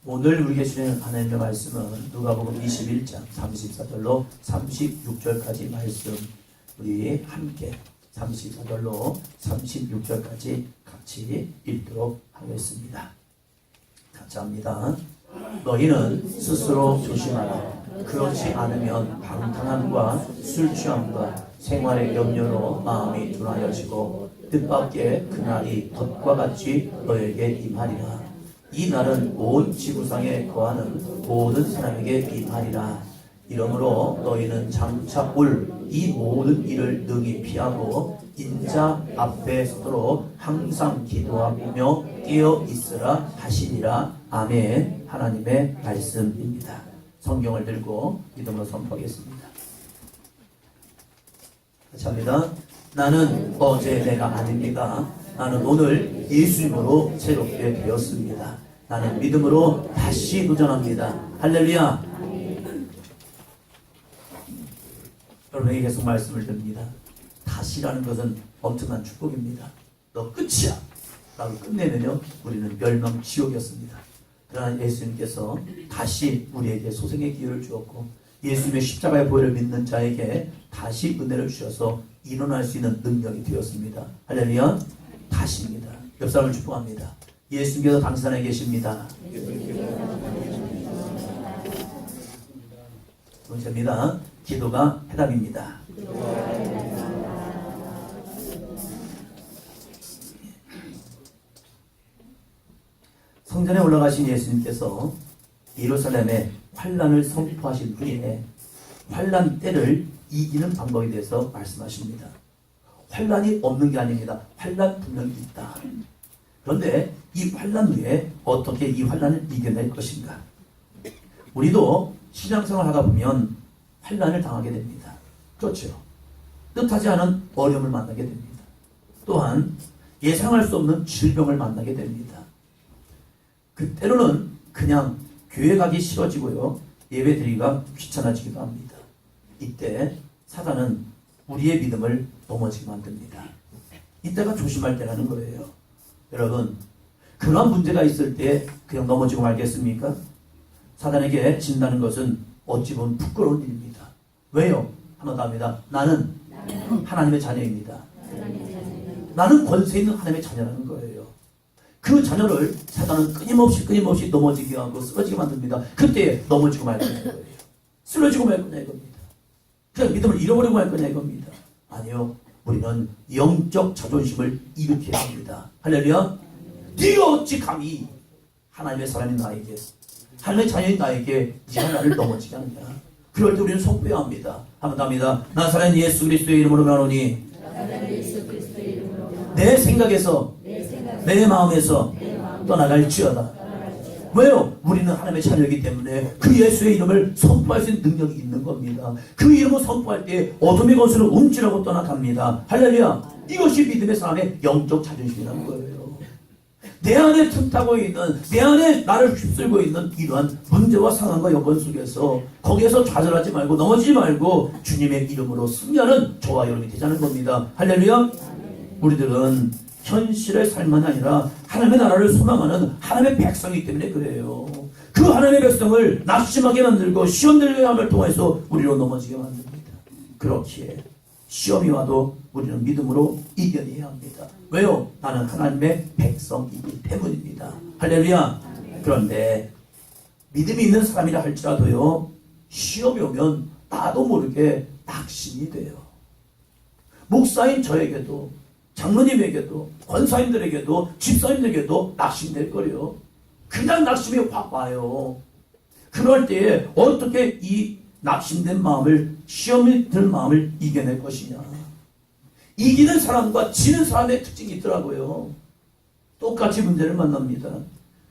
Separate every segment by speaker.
Speaker 1: 오늘 우리에게 주시는 하나님의 말씀은 누가복음 21장 34절로 36절까지 말씀 우리 함께 34절로 36절까지 같이 읽도록 하겠습니다. 같이 합니다. 너희는 스스로 조심하라. 그렇지 않으면 방탕함과 술 취함과 생활의 염려로 마음이 둔하여지고 뜻밖의 그날이 덫과 같이 너에게 임하리라. 이 날은 온 지구상에 거하는 모든 사람에게 임하리라. 이러므로 너희는 장차 올 이 모든 일을 능히 피하고 인자 앞에 서도록 항상 기도하며 깨어 있으라 하시니라. 아멘. 하나님의 말씀입니다. 성경을 들고 믿음으로 선포하겠습니다. 같이 합니다. 나는 어제 내가 아닙니다. 나는 오늘 예수님으로 새롭게 되었습니다. 나는 믿음으로 다시 도전합니다. 할렐루야. 여러분에게 계속 말씀을 드립니다. 다시라는 것은 엄청난 축복입니다. 너 끝이야 라고 끝내면요 우리는 멸망 지옥이었습니다. 그러나 예수님께서 다시 우리에게 소생의 기회를 주었고 예수님의 십자가의 보혈을 믿는 자에게 다시 은혜를 주셔서 일어날 수 있는 능력이 되었습니다. 할렐루야. 다시입니다. 옆 사람을 축복합니다. 예수님께서 당신 안에 계십니다. 두 번째입니다. 기도가 해답입니다. 성전에 올라가신 예수님께서 예루살렘에 환란을 선포하신 후에 환란 때를 이기는 방법에 대해서 말씀하십니다. 환란이 없는 게 아닙니다. 환란 분명히 있다. 그런데 이 환란 후에 어떻게 이 환란을 이겨낼 것인가? 우리도 신앙생활 하다 보면 환란을 당하게 됩니다. 그렇죠. 뜻하지 않은 어려움을 만나게 됩니다. 또한 예상할 수 없는 질병을 만나게 됩니다. 그때로는 그냥 교회 가기 싫어지고요. 예배 드리기가 귀찮아지기도 합니다. 이때 사단은 우리의 믿음을 넘어지게 만듭니다. 이때가 조심할 때라는 거예요. 여러분, 그런 문제가 있을 때 그냥 넘어지고 말겠습니까? 사단에게 진다는 것은 어찌 보면 부끄러운 일입니다. 왜요? 한번 더 합니다. 나는 하나님의 자녀입니다. 나는 권세 있는 하나님의 자녀라는 거예요. 그 자녀를 사단은 끊임없이 넘어지게 하고 쓰러지게 만듭니다. 그때 넘어지고 말 거냐 이거예요. 쓰러지고 말 거냐 이겁니다. 그냥 믿음을 잃어버리고 말 거냐 이겁니다. 아니요. 우리는 영적 자존심을 일으켜야 합니다. 할렐루야. 네가 어찌 감히 하나님의 사람인 나에게 하나님의 자녀인 나에게 네 하나를 넘어지게 하느냐. 그럴 때 우리는 선포해야 합니다. 한번 더 합니다. 나사렛 예수 그리스도의 이름으로 말하노니 내 생각에서 내 마음에서 떠나갈지어다. 왜요? 우리는 하나님의 자녀이기 때문에 그 예수의 이름을 선포할 수 있는 능력이 있는 겁니다. 그 이름을 선포할 때 어둠의 것으로 움찔하고 떠나갑니다. 할렐루야. 이것이 믿음의 사람의 영적 자존심이라는 거예요. 내 안에 틈타고 있는, 내 안에 나를 휩쓸고 있는 이러한 문제와 상황과 여건 속에서 거기에서 좌절하지 말고 넘어지지 말고 주님의 이름으로 승리하는 저와 여러분이 되자는 겁니다. 할렐루야. 우리들은 현실의 삶만 아니라 하나님의 나라를 소망하는 하나님의 백성이기 때문에 그래요. 그 하나님의 백성을 낙심하게 만들고 시험 들게 함을 통해서 우리로 넘어지게 만듭니다. 그렇기에 시험이 와도 우리는 믿음으로 이겨내야 합니다. 왜요? 나는 하나님의 백성이기 때문입니다. 할렐루야. 그런데 믿음이 있는 사람이라 할지라도요, 시험이 오면 나도 모르게 낙심이 돼요. 목사인 저에게도 장로님에게도 권사님들에게도 집사님들에게도 낙심될 거예요. 그냥 낙심이 확 와요. 그럴 때에 어떻게 이 낙심된 마음을, 시험이 들 마음을 이겨낼 것이냐. 이기는 사람과 지는 사람의 특징이 있더라고요. 똑같이 문제를 만납니다.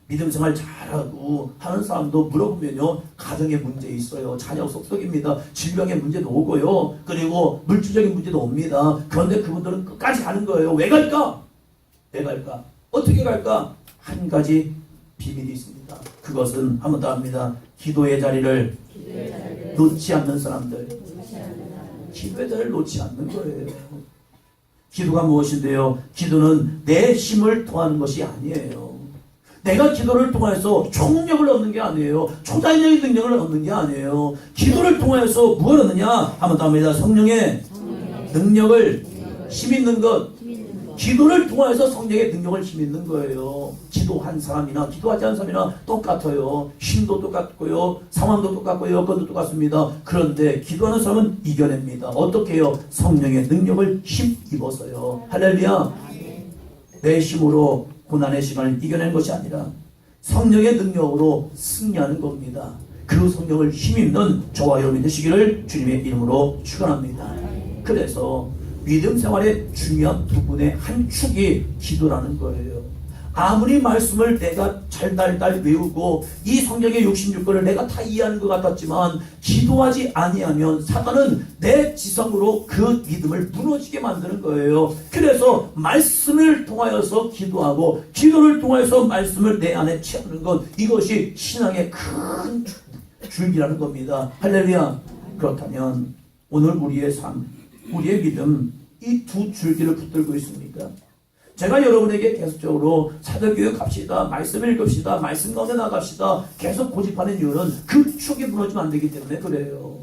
Speaker 1: 믿음 생활 잘하고 하는 사람도 물어보면요, 가정에 문제 있어요. 자녀 속속입니다. 질병의 문제도 오고요. 그리고 물질적인 문제도 옵니다. 그런데 그분들은 끝까지 가는 거예요. 왜 갈까? 왜 갈까? 어떻게 갈까? 한 가지 비밀이 있습니다. 그것은 한 번 더 합니다. 기도의 자리를 놓지 않는 사람들. 기도의 자리를 놓지 않는 거예요. 기도가 무엇인데요? 기도는 내 힘을 토하는 것이 아니에요. 내가 기도를 통해서 총력을 얻는 게 아니에요. 초자연적인 능력을 얻는 게 아니에요. 기도를 통해서 무엇을 얻느냐? 한번 더 합니다. 성령의 능력을 힘 있는 것. 기도를 통해서 성령의 능력을 힘 있는 거예요. 기도한 사람이나 기도하지 않은 사람이나 똑같아요. 힘도 똑같고요. 상황도 똑같고요. 여건도 똑같습니다. 그런데 기도하는 사람은 이겨냅니다. 어떻게 해요? 성령의 능력을 힘입어서요. 할렐루야. 내 힘으로 고난의 시간을 이겨내는 것이 아니라 성령의 능력으로 승리하는 겁니다. 그 성령을 힘입는 저와 여러분이 되시기를 주님의 이름으로 축원합니다. 그래서 믿음 생활의 중요한 부분의 한 축이 기도라는 거예요. 아무리 말씀을 내가 달달 외우고 이 성경의 66권을 내가 다 이해하는 것 같았지만 기도하지 아니하면 사단은 내 지성으로 그 믿음을 무너지게 만드는 거예요. 그래서 말씀을 통하여서 기도하고 기도를 통해서 말씀을 내 안에 채우는 것, 이것이 신앙의 큰 줄기라는 겁니다. 할렐루야. 그렇다면 오늘 우리의 삶, 우리의 믿음, 이 두 줄기를 붙들고 있습니까? 제가 여러분에게 계속적으로 사도교육 합시다, 말씀 읽읍시다, 말씀 가운데 나갑시다 계속 고집하는 이유는 그 축이 무너지면 안 되기 때문에 그래요.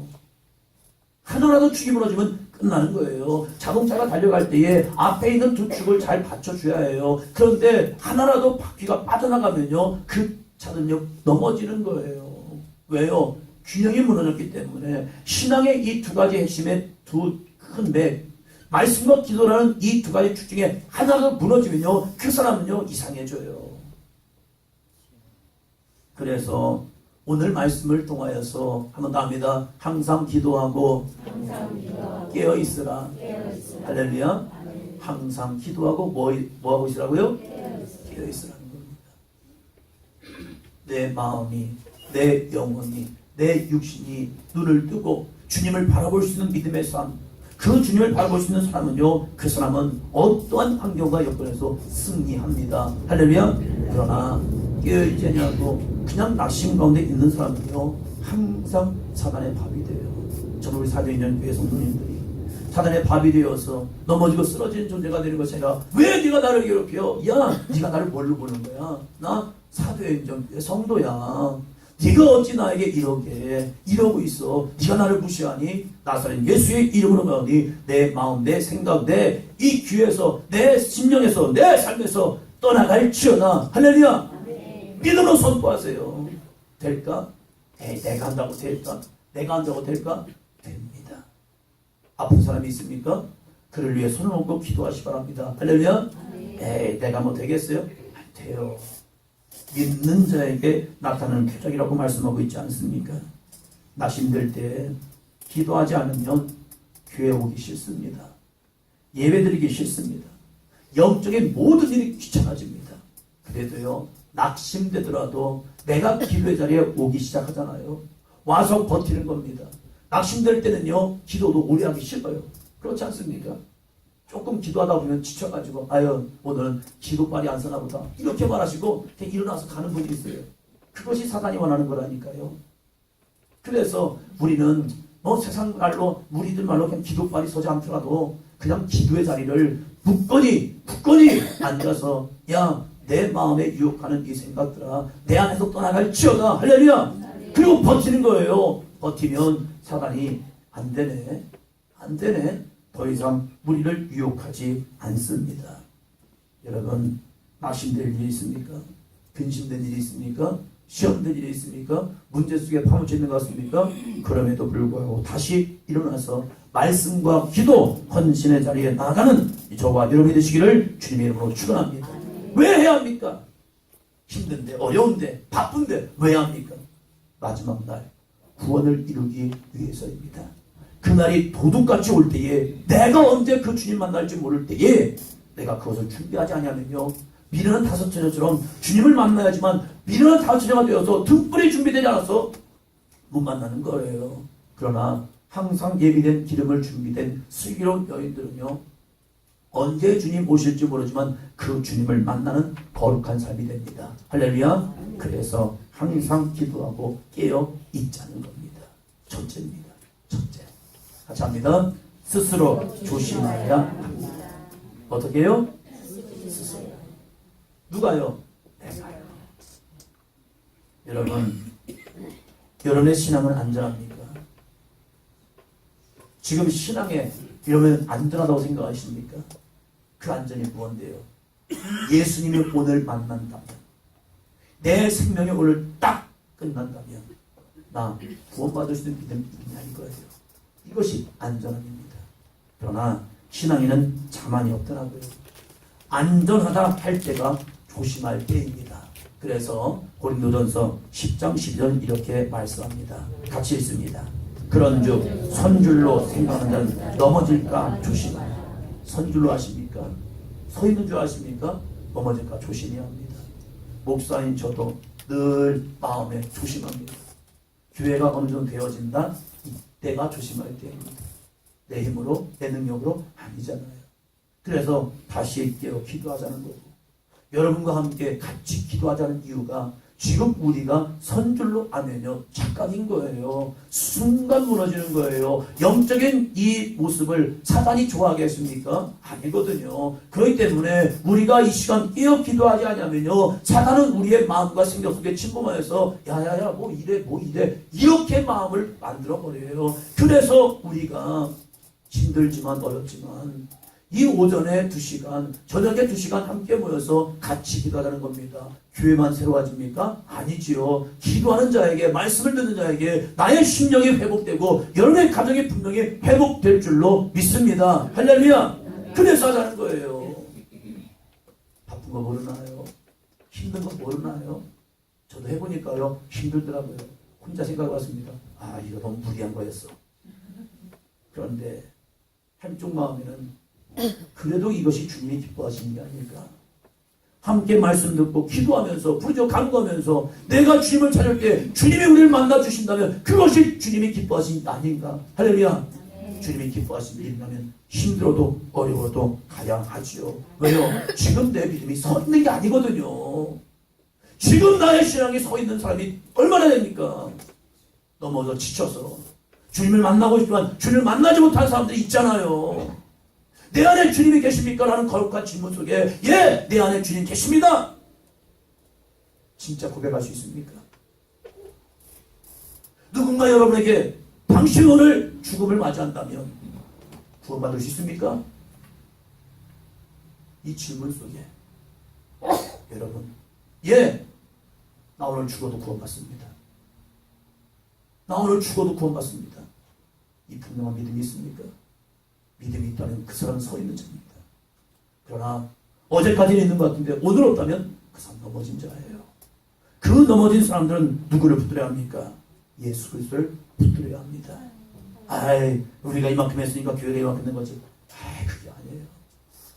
Speaker 1: 하나라도 축이 무너지면 끝나는 거예요. 자동차가 달려갈 때에 앞에 있는 두 축을 잘 받쳐줘야 해요. 그런데 하나라도 바퀴가 빠져나가면요, 그 차는요 넘어지는 거예요. 왜요? 균형이 무너졌기 때문에. 신앙의 이 두 가지 핵심의 두 큰 맥, 말씀과 기도라는 이 두 가지 축 중에 하나가 무너지면요, 그 사람은요 이상해져요. 그래서 오늘 말씀을 통하여서 한번 더 합니다. 항상 기도하고 깨어 있으라. 할렐루야. 항상 기도하고 뭐 하고 있으라고요? 깨어 있으라는 겁니다. 내 마음이, 내 영혼이, 내 육신이 눈을 뜨고 주님을 바라볼 수 있는 믿음의 삶, 그 주님을 바라볼 수 있는 사람은요, 그 사람은 어떠한 환경과 여건에서 승리합니다. 할렐루야. 그러나 깨어있지 않냐고 그냥 낙심 가운데 있는 사람은요, 항상 사단의 밥이 돼요. 저는 우리 사도인전 교회 성도님들이 사단의 밥이 되어서 넘어지고 쓰러지는 존재가 되는 것이 아니라, 왜 네가 나를 괴롭혀? 야, 네가 나를 뭘로 보는 거야? 나 사도인전 교회 성도야. 네가 어찌 나에게 이러고 있어? 네가 나를 무시하니? 나사렛 예수의 이름으로 말하니 내 마음, 내 생각, 내 이 귀에서, 내 심령에서, 내 삶에서 떠나갈지어다. 할렐루야. 믿음으로 선포하세요. 될까? 내가 한다고 될까? 내가 한다고 될까? 됩니다. 아픈 사람이 있습니까? 그를 위해 손을 얹고 기도하시 바랍니다. 할렐루야. 내가 뭐 되겠어요? 안 돼요. 믿는 자에게 나타나는 표적이라고 말씀하고 있지 않습니까? 낙심될 때 기도하지 않으면 교회 오기 싫습니다. 예배드리기 싫습니다. 영적인 모든 일이 귀찮아집니다. 그래도요, 낙심되더라도 내가 기도의 자리에 오기 시작하잖아요. 와서 버티는 겁니다. 낙심될 때는요, 기도도 오래 하기 싫어요. 그렇지 않습니까? 조금 기도하다 보면 지쳐가지고, 아유, 오늘은 기도빨이 안 서나 보다, 이렇게 말하시고 그냥 일어나서 가는 분이 있어요. 그것이 사단이 원하는 거라니까요. 그래서 우리는 세상 말로, 우리들 말로 그냥 기도빨이 서지 않더라도 그냥 기도의 자리를 굳건히 앉아서, 야, 내 마음에 유혹하는 이 생각들아, 내 안에서 떠나갈지어다. 할렐루야. 그리고 버티는 거예요. 버티면 사단이 안 되네. 더 이상 우리를 유혹하지 않습니다. 여러분, 낙심될 일이 있습니까? 근심된 일이 있습니까? 시험된 일이 있습니까? 문제 속에 파묻혀 있는 것 같습니까? 그럼에도 불구하고 다시 일어나서 말씀과 기도, 헌신의 자리에 나아가는 저와 여러분이 되시기를 주님의 이름으로 축원합니다. 왜 해야 합니까? 힘든데, 어려운데, 바쁜데 왜 합니까? 마지막 날 구원을 이루기 위해서입니다. 그날이 도둑같이 올 때에, 내가 언제 그 주님 만날지 모를 때에 내가 그것을 준비하지 않으면요, 미련한 다섯 처녀처럼 주님을 만나야지만 미련한 다섯 처녀가 되어서 등불이 준비되지 않아서 못 만나는 거예요. 그러나 항상 예비된 기름을 준비된 슬기로운 여인들은요, 언제 주님 오실지 모르지만 그 주님을 만나는 거룩한 삶이 됩니다. 할렐루야. 그래서 항상 기도하고 깨어 있자는 겁니다. 첫째입니다. 첫째. 같이 합니다. 스스로 조심해야 합니다. 어떻게 해요? 스스로. 누가요? 내가요. 여러분의 신앙은 안전합니까? 지금 신앙에 이러면 안전하다고 생각하십니까? 그 안전이 무엇인데요? 예수님이 오늘 만난다면, 내 생명이 오늘 딱 끝난다면 나 구원받을 수 있는 믿음이 있냐 이거예요. 이것이 안전함입니다. 그러나 신앙에는 자만이 없더라고요. 안전하다 할 때가 조심할 때입니다. 그래서 고린도전서 10장 12절 이렇게 말씀합니다. 같이 읽습니다. 그런즉 선줄로 생각하는 자는 넘어질까 조심하라. 선줄로 아십니까? 서 있는 줄 아십니까? 넘어질까 조심해야 합니다. 목사인 저도 늘 마음에 조심합니다. 교회가 어느 정도 되어진다? 이때가 조심할 때입니다. 내 힘으로, 내 능력으로 아니잖아요. 그래서 다시 깨어 기도하자는 거고, 여러분과 함께 같이 기도하자는 이유가 지금 우리가 선줄로 하면요 착각인 거예요. 순간 무너지는 거예요. 영적인 이 모습을 사단이 좋아하겠습니까? 아니거든요. 그렇기 때문에 우리가 이 시간 깨어 기도하지 않냐면요 사단은 우리의 마음과 생각 속에 침범하여서 야야야 뭐 이래 이렇게 마음을 만들어 버려요. 그래서 우리가 힘들지만 어렵지만 이 오전에 2시간, 저녁에 2시간 함께 모여서 같이 기도하자는 겁니다. 교회만 새로워집니까? 아니지요. 기도하는 자에게, 말씀을 듣는 자에게 나의 심령이 회복되고 여러분의 가정이 분명히 회복될 줄로 믿습니다. 할렐루야! 그래서 하자는 거예요. 바쁜 거 모르나요? 힘든 거 모르나요? 저도 해보니까요 힘들더라고요. 혼자 생각해봤습니다. 아 이거 너무 무리한 거였어. 그런데 한쪽 마음에는 그래도 이것이 주님이 기뻐하시는 게 아닐까. 함께 말씀 듣고 기도하면서 부르짖어 간구하면서 내가 주님을 찾을 때 주님이 우리를 만나 주신다면 그것이 주님이 기뻐하시는 게 아닌가. 할렐루야. 주님이 기뻐하시는 일이라면 힘들어도 어려워도 가야 하지요. 왜요? 지금 내 믿음이 서 있는 게 아니거든요. 지금 나의 신앙이 서 있는 사람이 얼마나 됩니까? 넘어져 지쳐서 주님을 만나고 싶지만 주님을 만나지 못한 사람들이 있잖아요. 내 안에 주님이 계십니까? 라는 거룩한 질문 속에 예! 내 안에 주님 계십니다. 진짜 고백할 수 있습니까? 누군가 여러분에게 당신 오늘 죽음을 맞이한다면 구원받을 수 있습니까? 이 질문 속에 여러분 예! 나 오늘 죽어도 구원받습니다. 나 오늘 죽어도 구원받습니다. 이 분명한 믿음이 있습니까? 믿음이 있다면 그 사람은 서 있는 자입니다. 그러나 어제까지는 있는 것 같은데 오늘 없다면 그 사람 넘어진 자예요. 그 넘어진 사람들은 누구를 붙들어야 합니까? 예수 그리스도를 붙들어야 합니다. 아이 우리가 이만큼 했으니까 교회가 이만큼 된 거지. 아이 그게 아니에요.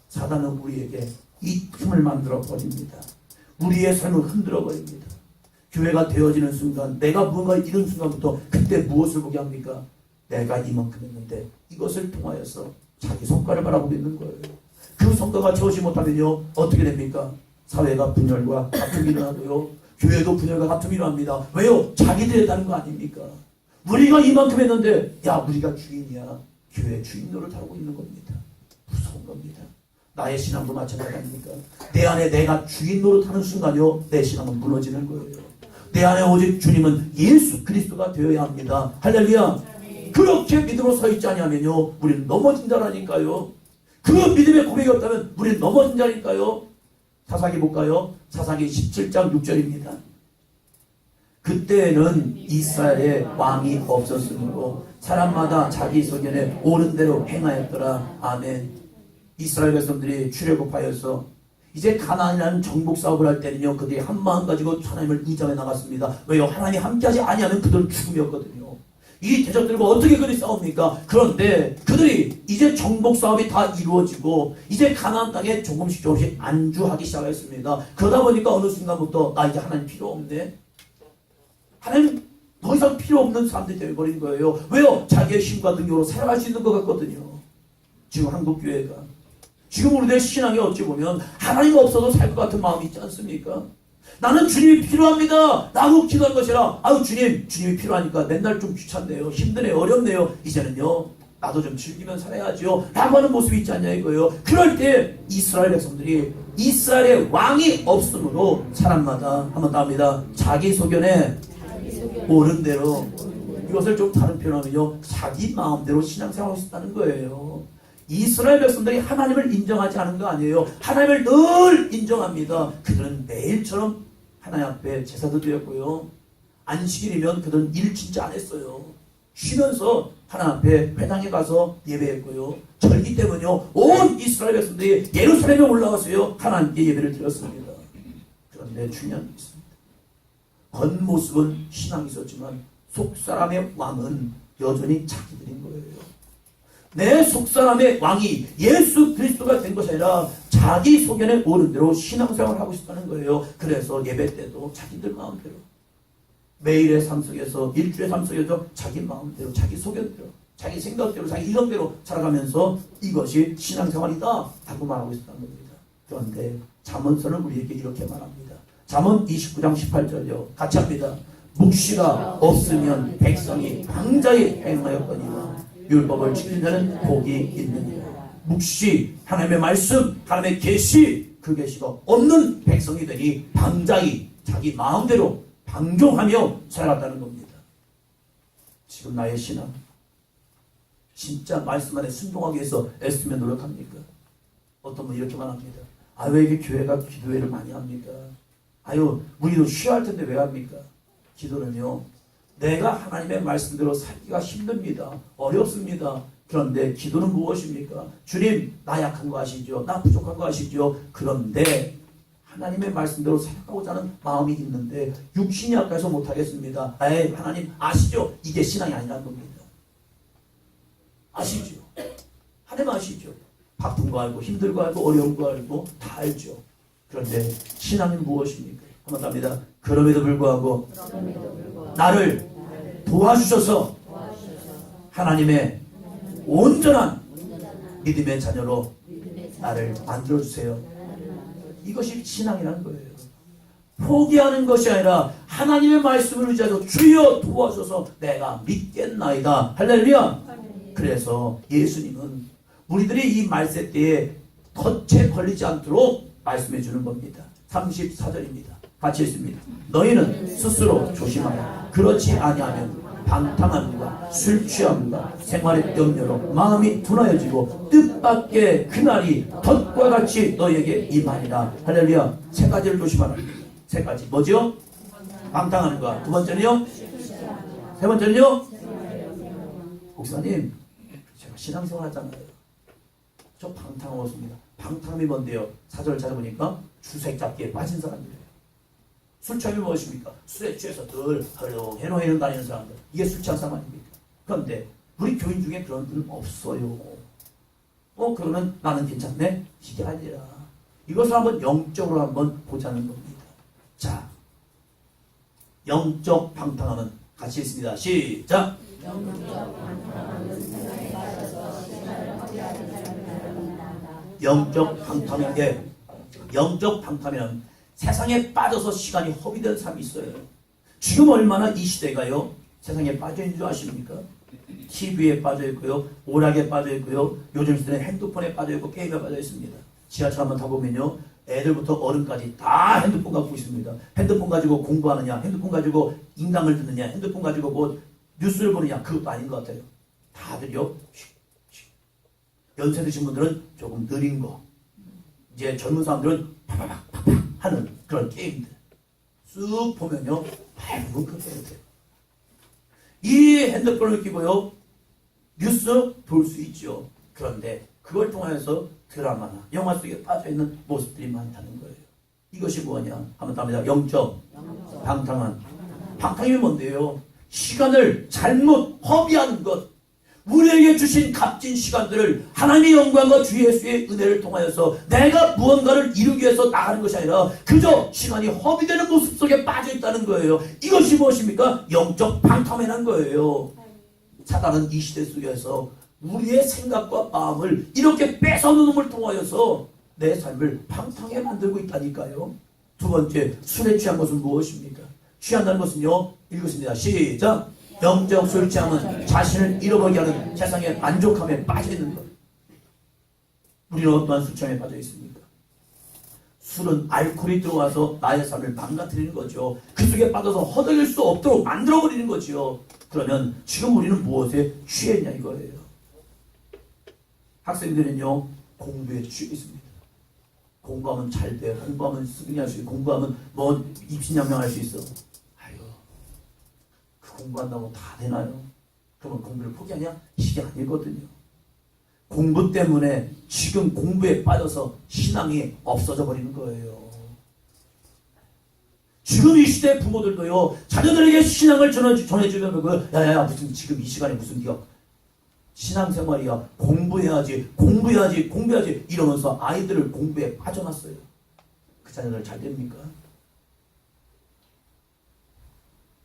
Speaker 1: 사단은 우리에게 이 틈을 만들어 버립니다. 우리의 삶을 흔들어 버립니다. 교회가 되어지는 순간 내가 무언가 이룬 순간부터 그때 무엇을 보게 합니까? 내가 이만큼 했는데 이것을 통하여서 자기 성과를 바라보고 있는 거예요. 그 성과가 채우지 못하면요 어떻게 됩니까? 사회가 분열과 다툼이 일어나고요 교회도 분열과 다툼이 일어납니다. 왜요? 자기들이 했다는 거 아닙니까? 우리가 이만큼 했는데 야 우리가 주인이야. 교회 주인 노릇 하고 있는 겁니다. 무서운 겁니다. 나의 신앙도 마찬가지 아닙니까? 내 안에 내가 주인 노릇 하는 순간요 내 신앙은 무너지는 거예요. 내 안에 오직 주님은 예수 그리스도가 되어야 합니다. 할렐루야. 그렇게 믿음으로 서 있지 않으면요 우리는 넘어진 자라니까요. 그 믿음의 고백이 없다면 우리는 넘어진 자니까요. 사사기 볼까요? 사사기 17장 6절입니다. 그때는 이스라엘에 왕이 없었으므로 사람마다 자기 소견에 옳은 대로 행하였더라. 아멘. 이스라엘 백성들이 출애굽하여서 이제 가나안이라는 정복 사업을 할 때는요 그들이 한 마음 가지고 하나님을 의지하며 나갔습니다. 왜요? 하나님이 함께하지 아니하면 그들은 죽음이었거든요. 이 대적들과 어떻게 그들이 싸웁니까? 그런데 그들이 이제 정복 사업이 다 이루어지고 이제 가나안 땅에 조금씩 안주하기 시작했습니다. 그러다 보니까 어느 순간부터 나 이제 하나님 필요 없네. 하나님 더 이상 필요 없는 사람들이 되어버린 거예요. 왜요? 자기의 힘과 능력으로 살아갈 수 있는 것 같거든요. 지금 한국교회가 지금 우리의 신앙이 어찌 보면 하나님 없어도 살 것 같은 마음이 있지 않습니까? 나는 주님이 필요합니다. 라고 기도한 것이라 아유 주님이 필요하니까 맨날 좀 귀찮네요. 힘드네요. 어렵네요. 이제는요 나도 좀 즐기면 살아야죠 라고 하는 모습이 있지 않냐 이거예요. 그럴 때 이스라엘 백성들이 이스라엘의 왕이 없으므로 사람마다 한번 나옵니다. 자기 소견에 옳은 대로, 이것을 좀 다른 표현하면요, 자기 마음대로 신앙생활하고 있었다는 거예요. 이스라엘 백성들이 하나님을 인정하지 않은 거 아니에요. 하나님을 늘 인정합니다. 그들은 매일처럼 하나님 앞에 제사도 드렸고요, 안식일이면 그들은 일 진짜 안 했어요. 쉬면서 하나님 앞에 회당에 가서 예배했고요, 절기 때문에요 온 이스라엘 백성들이 예루살렘에 올라가서요 하나님께 예배를 드렸습니다. 그런데 중요한 게 있습니다. 겉모습은 신앙이 있었지만 속사람의 왕은 여전히 자기들인 거예요. 내 속사람의 왕이 예수 그리스도가 된 것이 아니라 자기 소견에 옳은 대로 신앙생활을 하고 있었다는 거예요. 그래서 예배 때도 자기들 마음대로, 매일의 삶 속에서, 일주일의 삶 속에서 자기 마음대로, 자기 소견대로, 자기 생각대로, 자기 이성대로 살아가면서 이것이 신앙생활이다 라고 말하고 있었다는 겁니다. 그런데 잠언서는 우리에게 이렇게 말합니다. 잠언 29장 18절요. 같이 합니다. 묵시가 없으면 백성이 방자히 행하였거니와 율법을 지키는 자는 복이 있느니라. 묵시, 하나님의 말씀, 하나님의 계시, 그 계시가 없는 백성이 되니 방자히 자기 마음대로 방종하며 살아갔다는 겁니다. 지금 나의 신앙 진짜 말씀 안에 순종하기 위해서 애쓰며 노력합니까? 어떤 분 이렇게 말합니다. 아, 왜 이렇게 교회가 기도회를 많이 합니까? 아유, 우리도 쉬어야 할 텐데 왜 합니까? 기도는요, 내가 하나님의 말씀대로 살기가 힘듭니다. 어렵습니다. 그런데 기도는 무엇입니까? 주님, 나 약한 거 아시죠? 나 부족한 거 아시죠? 그런데 하나님의 말씀대로 살아가고자 하는 마음이 있는데 육신이 약해서 못하겠습니다. 에이, 하나님 아시죠? 이게 신앙이 아니라는 겁니다. 아시죠? 하나님 아시죠? 바쁜 거 알고, 힘들 거 알고, 어려운 거 알고 다 알죠. 그런데 신앙은 무엇입니까? 한번 답니다. 그럼에도 불구하고 나를 도와주셔서 하나님의 온전한 믿음의 자녀로 나를 만들어주세요. 이것이 신앙이라는 거예요. 포기하는 것이 아니라 하나님의 말씀을 의지하여 주여 도와줘서 내가 믿겠나이다. 할렐루야. 그래서 예수님은 우리들이 이 말세 때에 덫에 걸리지 않도록 말씀해 주는 겁니다. 34절입니다. 같이 읽습니다. 너희는 스스로 조심하라. 그렇지 아니하면 방탕함과 술 취함과 생활의 염려로 마음이 둔하여지고 뜻밖의 그날이 덫과 같이 너희에게 임하리라. 할렐루야. 세 가지를 조심하라. 세 가지 뭐죠? 방탕하는 거. 두 번째는요? 세 번째는요? 목사님, 제가 신앙생활 하잖아요. 저 방탕하겠습니다. 방탕함이 뭔데요? 사절을 찾아보니까 주색 잡기에 빠진 사람이래요. 술 취함이 무엇입니까? 술에 취해서 늘 해롱해롱 다니는 사람들. 이게 술 취한 사람 아닙니까? 그런데 우리 교인 중에 그런 분은 없어요. 그러면 나는 괜찮네? 이게 아니라 이것을 한번 영적으로 한번 보자는 겁니다. 자, 영적 방탕함은 같이 있습니다. 시작! 영적 방탕인데, 영적 방탕이란 세상에 빠져서 시간이 허비된 사람이 있어요. 지금 얼마나 이 시대가요 세상에 빠져있는 줄 아십니까? TV에 빠져있고요, 오락에 빠져있고요, 요즘 시대는 핸드폰에 빠져있고 게임에 빠져있습니다. 지하철 한번 타보면요, 애들부터 어른까지 다 핸드폰 갖고 있습니다. 핸드폰 가지고 공부하느냐, 핸드폰 가지고 인강을 듣느냐, 핸드폰 가지고 뭐 뉴스를 보느냐, 그것도 아닌 것 같아요. 다들요, 연세 드신 분들은 조금 느린 거, 이제 젊은 사람들은 팍팍팍 하는 그런 게임들 쑥 보면요, 아이고 그렇게 돼요. 이 핸드폰을 끼고요 뉴스 볼 수 있죠. 그런데 그걸 통해서 드라마나 영화 속에 빠져있는 모습들이 많다는 거예요. 이것이 뭐냐 하면 답니다. 영적 방탕한. 방탕이 뭔데요? 시간을 잘못 허비하는 것. 우리에게 주신 값진 시간들을 하나님의 영광과 주 예수의 은혜를 통하여서 내가 무언가를 이루기 위해서 나가는 것이 아니라 그저 시간이 허비되는 모습 속에 빠져있다는 거예요. 이것이 무엇입니까? 영적 방탕이라는 거예요. 사단은 이 시대 속에서 우리의 생각과 마음을 이렇게 뺏어놓음을 통하여서 내 삶을 방탕하게 만들고 있다니까요. 두 번째, 술에 취한 것은 무엇입니까? 취한다는 것은요, 읽겠습니다. 시작! 영적 술 취함은 자신을 잃어버리게 하는 세상의 만족함에 빠져 있는 것. 우리는 어떠한 술 취함에 빠져 있습니까? 술은 알코올이 들어와서 나의 삶을 망가뜨리는 거죠. 그 속에 빠져서 허덕일 수 없도록 만들어버리는 거죠. 그러면 지금 우리는 무엇에 취했냐 이거예요. 학생들은요, 공부에 취해 있습니다. 공부하면 잘 돼. 공부하면 승리할 수 있어. 공부하면 뭐 입신양명할 수 있어. 아유, 그 공부한다고 다 되나요? 그러면 공부를 포기하냐? 이게 아니거든요. 공부 때문에 지금 공부에 빠져서 신앙이 없어져 버리는 거예요. 지금 이 시대 부모들도요, 자녀들에게 신앙을 전해주면 야야야, 무슨 지금 이 시간에 무슨 네가 신앙생활이야, 공부해야지 이러면서 아이들을 공부에 빠져놨어요. 그 자녀들 잘 됩니까?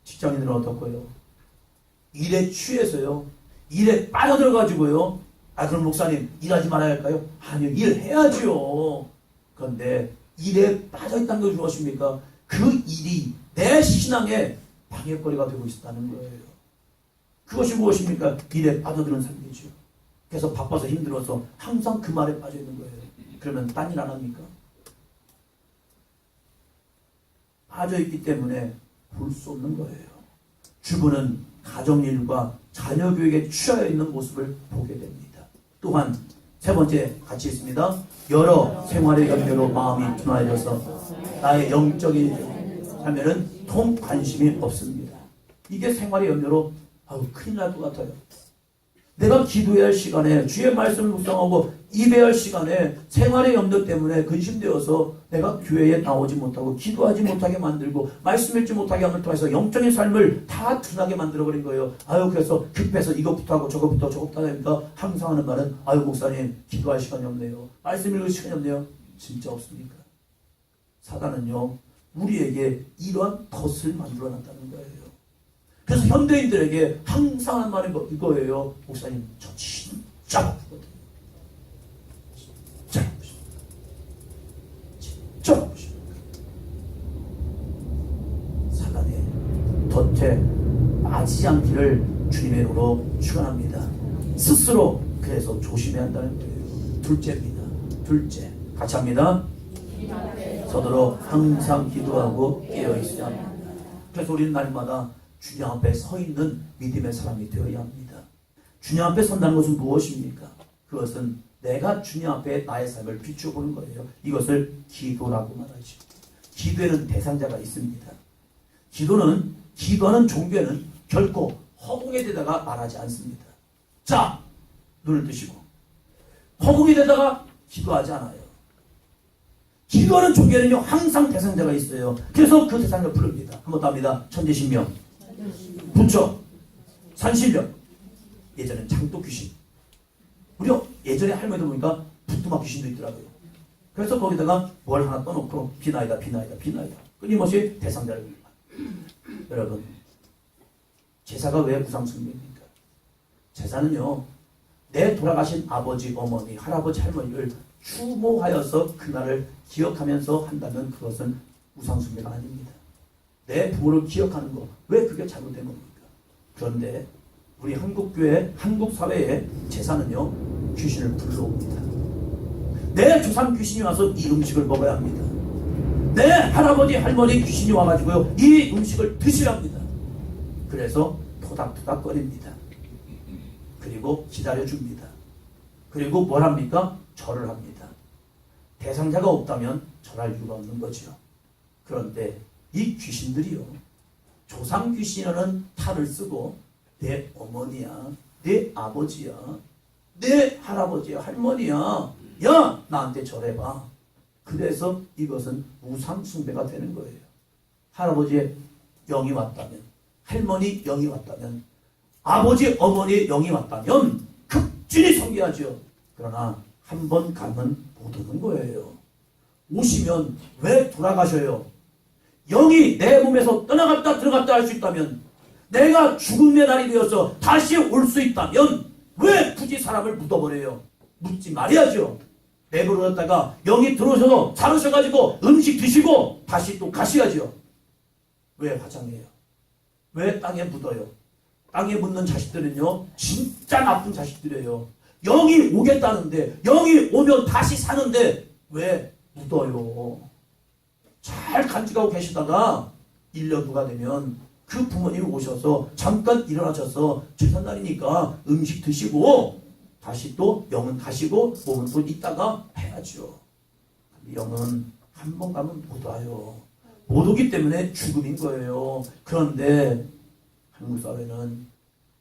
Speaker 1: 직장인들은 어떻고요? 일에 취해서요, 일에 빠져들어가지고요, 그럼 목사님 일하지 말아야 할까요? 아니요, 일해야지요. 그런데 일에 빠져있다는 게 무엇입니까? 그 일이 내 신앙의 방해거리가 되고 있다는 거예요. 그것이 무엇입니까? 일에 빠져드는 삶이죠. 그래서 바빠서 힘들어서 항상 그 말에 빠져있는 거예요. 그러면 딴 일 안 합니까? 빠져있기 때문에 볼 수 없는 거예요. 주부는 가정일과 자녀교육에 취하여 있는 모습을 보게 됩니다. 또한 세 번째 같이 있습니다. 여러 생활의 연결로 마음이 둔화해져서 나의 영적인 삶에는 통 관심이 없습니다. 이게 생활의 연결로 큰일 날 것 같아요. 내가 기도해야 할 시간에 주의 말씀을 묵상하고 입해야 할 시간에 생활의 염려 때문에 근심되어서 내가 교회에 나오지 못하고 기도하지 못하게 만들고 말씀 읽지 못하게 함을 통해서 영적인 삶을 다 둔하게 만들어버린 거예요. 그래서 급해서 이것부터 하고 저것부터 하니까 항상 하는 말은 목사님 기도할 시간이 없네요. 말씀 읽을 시간이 없네요. 진짜 없습니까? 사단은요, 우리에게 이러한 덫을 만들어놨다는 거예요. 그래서 현대인들에게 항상 하는 말이 이거예요. 목사님, 저 진짜 바쁘거든요. 진짜 바쁘십니다. 사단의 덫에 빠지지 않기를 주님의 이름으로 축원합니다. 스스로 그래서 조심해야 한다는 거예요. 둘째입니다. 둘째, 같이 합니다. 서로 항상 기도하고 깨어있어야 합니다. 그래서 우리는 날마다 주님 앞에 서 있는 믿음의 사람이 되어야 합니다. 주님 앞에 선다는 것은 무엇입니까? 그것은 내가 주님 앞에 나의 삶을 비춰보는 거예요. 이것을 기도라고 말하죠. 기도에는 대상자가 있습니다. 기도하는 종교에는 결코 허공에 대다가 말하지 않습니다. 자, 눈을 뜨시고 허공에 대다가 기도하지 않아요. 기도하는 종교에는요, 항상 대상자가 있어요. 그래서 그 대상자를 부릅니다. 한번 더 합니다. 천지신명, 부처, 산신령, 예전엔 장독 귀신. 우리가 예전에 할머니들 보니까 부뚜막 귀신도 있더라고요. 그래서 거기다가 뭘 하나 떠놓고 비나이다. 끊임없이 대상자를 부릅니다. 여러분, 제사가 왜 무상숭배입니까? 제사는요, 내 돌아가신 아버지, 어머니, 할아버지, 할머니를 추모하여서 그날을 기억하면서 한다면 그것은 무상숭배가 아닙니다. 내 부모를 기억하는 거, 왜 그게 잘못된 겁니까? 그런데 우리 한국교회, 한국사회의 제사는요, 귀신을 불러옵니다. 내 조상 귀신이 와서 이 음식을 먹어야 합니다. 내 할아버지, 할머니 귀신이 와가지고요, 이 음식을 드시라 합니다. 그래서 토닥토닥거립니다. 그리고 기다려줍니다. 그리고 뭘 합니까? 절을 합니다. 대상자가 없다면 절할 이유가 없는 거죠. 그런데 이 귀신들이요, 조상 귀신이라는 탈을 쓰고 내 어머니야, 내 아버지야, 내 할아버지야, 할머니야, 야, 나한테 절해봐. 그래서 이것은 우상숭배가 되는 거예요. 할아버지의 영이 왔다면, 할머니 영이 왔다면, 아버지, 어머니의 영이 왔다면 극진히 섬겨야죠. 그러나 한 번 가면 못 오는 거예요. 오시면 왜 돌아가셔요? 영이 내 몸에서 떠나갔다 들어갔다 할 수 있다면, 내가 죽음의 날이 되어서 다시 올 수 있다면 왜 굳이 사람을 묻어버려요? 묻지 말아야죠. 내버려뒀다가 영이 들어오셔서 살으셔가지고 음식 드시고 다시 또 가셔야죠. 왜 화장해요? 왜 땅에 묻어요? 땅에 묻는 자식들은요 진짜 나쁜 자식들이에요. 영이 오겠다는데, 영이 오면 다시 사는데 왜 묻어요? 잘 간직하고 계시다가 1년 후가 되면 그 부모님이 오셔서 잠깐 일어나셔서 제삿날이니까 음식 드시고 다시 또 영은 가시고 몸은 또 있다가 해야죠. 영은 한 번 가면 못 와요. 못 오기 때문에 죽음인 거예요. 그런데 한국 사회는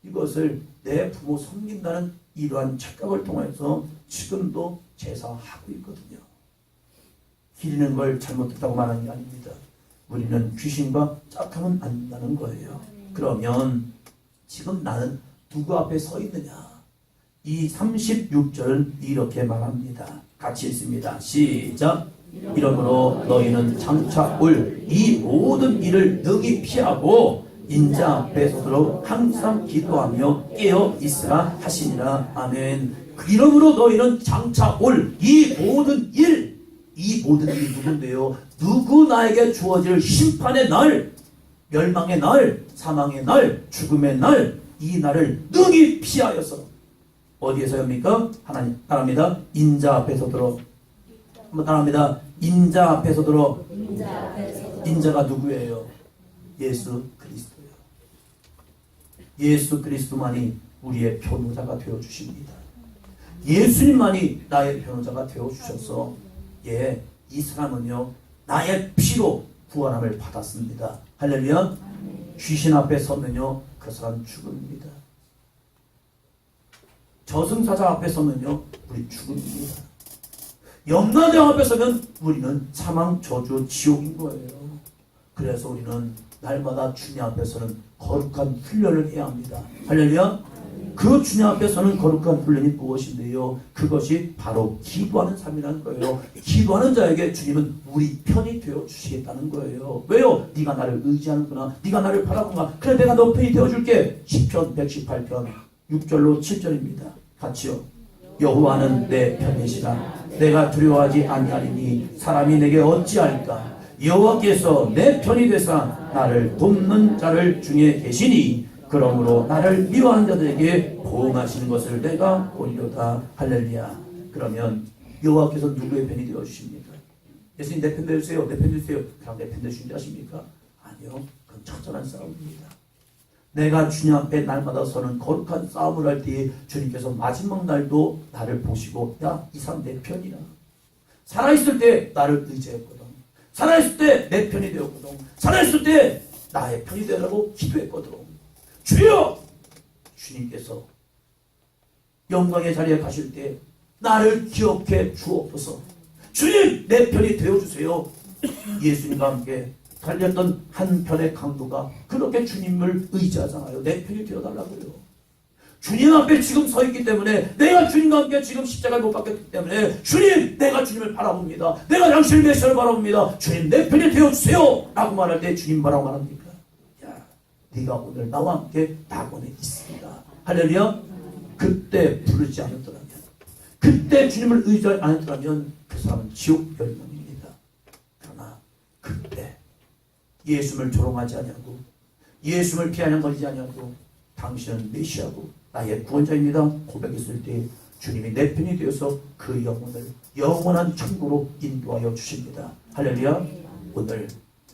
Speaker 1: 이것을 내 부모 섬긴다는 이러한 착각을 통해서 지금도 제사하고 있거든요. 기리는 걸 잘못했다고 말하는 게 아닙니다. 우리는 귀신과 짝하면 안 된다는 거예요. 그러면 지금 나는 누구 앞에 서 있느냐? 이 36절은 이렇게 말합니다. 같이 읽습니다. 시작. 이러므로 너희는 장차 올 이 모든 일을 능히 피하고 인자 앞에 서도록 항상 기도하며 깨어 있으라 하시니라. 아멘. 이러므로 너희는 장차 올 이 모든 일, 이 모든 일이 누군데요? 누구 나에게 주어질 심판의 날, 멸망의 날, 사망의 날, 죽음의 날, 이 날을 능히 피하여서 어디에서 합니까? 하나님 따라합니다. 인자 앞에 서도록. 한번 따라합니다. 인자 앞에 서도록. 인자가 누구예요? 예수 그리스도요. 예수 그리스도만이 우리의 변호자가 되어 주십니다. 예수님만이 나의 변호자가 되어 주셔서 이 사람은요 나의 피로 구원함을 받았습니다. 할렐루야. 귀신 앞에 서면요 그 사람 죽음입니다. 저승사자 앞에 서면요 우리 죽음입니다. 염라대왕 앞에 서면 우리는 사망, 저주, 지옥인 거예요. 그래서 우리는 날마다 주님 앞에서는 거룩한 훈련을 해야 합니다. 할렐루야. 그 주님 앞에서는 거룩한 훈련이 무엇인데요? 그것이 바로 기도하는 삶이라는 거예요. 기도하는 자에게 주님은 우리 편이 되어 주시겠다는 거예요. 왜요? 네가 나를 의지하는구나. 네가 나를 바라보구나. 그래 내가 너 편이 되어줄게. 시편 118편 6절로 7절입니다. 같이요. 여호와는 내 편이시라. 내가 두려워하지 아니하리니 사람이 내게 어찌할까. 여호와께서 내 편이 되사 나를 돕는 자를 중에 계시니 그러므로 나를 미워하는 자들에게 보응하시는 것을 내가 보리로다. 할렐루야. 그러면 여호와께서 누구의 편이 되어주십니까? 예수님 내 편 되주세요. 내 편 주세요. 그냥 내 편 되주신 줄 아십니까? 아니요. 그건 처절한 싸움입니다. 내가 주님 앞에 날마다 서는 거룩한 싸움을 할 때에 주님께서 마지막 날도 나를 보시고 야, 이 사람 내 편이라. 살아있을 때 나를 의지했거든. 살아있을 때 내 편이 되었거든. 살아있을 때 나의 편이 되라고 기도했거든. 주여! 주님께서 영광의 자리에 가실 때 나를 기억해 주옵소서. 주님 내 편이 되어주세요. 예수님과 함께 달렸던 한 편의 강도가 그렇게 주님을 의지하잖아요. 내 편이 되어달라고요. 주님 앞에 지금 서 있기 때문에, 내가 주님과 함께 지금 십자가를 못 박혔기 때문에 주님 내가 주님을 바라봅니다. 내가 당신의 메시아를 바라봅니다. 주님 내 편이 되어주세요 라고 말할 때 주님 뭐라고 말합니까? 야, 네가 오늘 나와 함께 낙원에 있습니다. 할렐루야. 그때 부르지 않았더라면, 그때 주님을 의지하지 않았더라면 그 사람은 지옥 멸망입니다. 그러나 그때 예수를 조롱하지 아니하고 예수를 비아냥거리지 아니하고 당신은 메시아고 나의 구원자입니다 고백했을 때 주님이 내 편이 되어서 그 영혼을 영원한 천국으로 인도하여 주십니다. 할렐루야. 오늘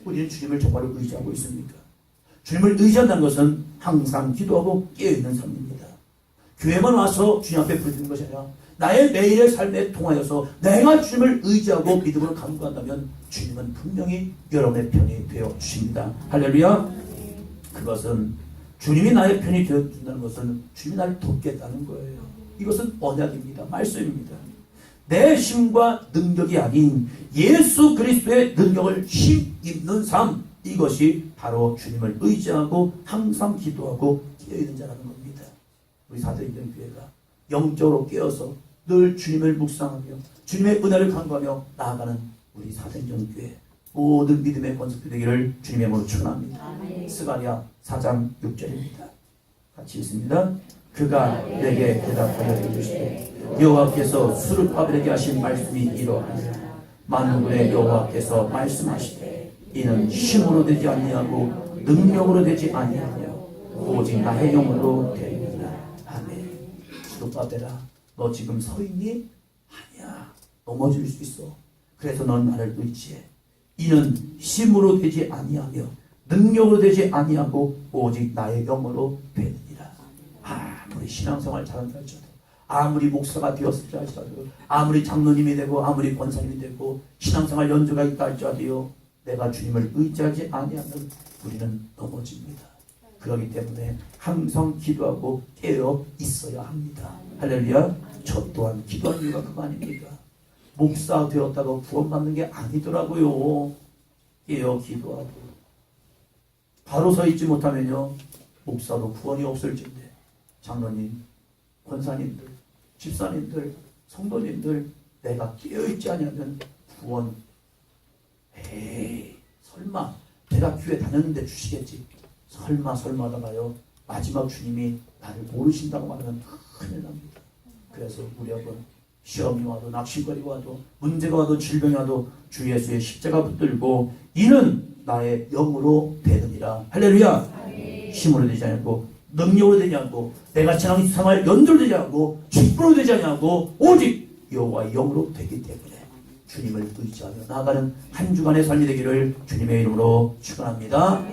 Speaker 1: 우리는 주님을 정말로 의지하고 있습니까? 주님을 의지한다는 것은 항상 기도하고 깨어있는 삶입니다. 교회만 와서 주님 앞에 부르는 것이 아니라 나의 매일의 삶에 통하여서 내가 주님을 의지하고 믿음으로 간구한다면 주님은 분명히 여러분의 편이 되어 주십니다. 할렐루야. 그것은 주님이 나의 편이 되어준다는 것은 주님이 나를 돕겠다는 거예요. 이것은 언약입니다. 말씀입니다. 내 힘과 능력이 아닌 예수 그리스도의 능력을 힘입는 삶, 이것이 바로 주님을 의지하고 항상 기도하고 깨어있는 자라는 겁니다. 우리 사도행전 교회가 영적으로 깨어서 늘 주님을 묵상하며 주님의 은혜를 간구하며 나아가는 우리 사도행전 교회 모든 믿음의 건축이 되기를 주님의 이름으로 축원합니다. 스가랴 4장 6절입니다. 같이 읽습니다. 그가 내게 대답하여 이르시되 여호와께서 수르바벨에게 하신 말씀이 이러하니라. 만군의 여호와께서 말씀하시되 이는 힘으로 되지 아니하고 능력으로 되지 아니하며 오직 나의 영으로 되리라. 아멘. 기도받아라. 너 지금 서 있니? 아니야. 넘어질 수 있어. 그래서 넌 나를 의지해. 이는 힘으로 되지 아니하며 능력으로 되지 아니하고 오직 나의 영으로 되느니라. 아무리 신앙생활 잘한다 할지라도, 아무리 목사가 되었을지 할지라도, 아무리 장로님이 되고 아무리 권사님이 되고 신앙생활 연주가 있다 할지라도 내가 주님을 의지하지 아니하면 우리는 넘어집니다. 그렇기 때문에 항상 기도하고 깨어 있어야 합니다. 할렐루야. 저 또한 기도한 이유가 그거 아닙니까? 목사 되었다고 구원받는 게 아니더라고요. 깨어 기도하고 바로 서 있지 못하면요, 목사도 구원이 없을진데, 장로님, 권사님들, 집사님들, 성도님들, 내가 깨어있지 않으면 구원, 에이 설마 내가 교회 다녔는데 주시겠지, 설마다가요 마지막 주님이 나를 모르신다고 말하면 큰일 납니다. 그래서 우리 여러분, 시험이 와도 낙심거리 와도 문제가 와도 질병이 와도 주 예수의 십자가 붙들고 이는 나의 영으로 되느니라. 할렐루야. 힘으로 되지 않고 능력으로 되지 않고 내가 신앙생활 연주로 되지 않고 기쁨으로 되지 않고 오직 여호와의 영으로 되기 때문에 주님을 의지하며 나아가는 한 주간의 삶이 되기를 주님의 이름으로 축원합니다.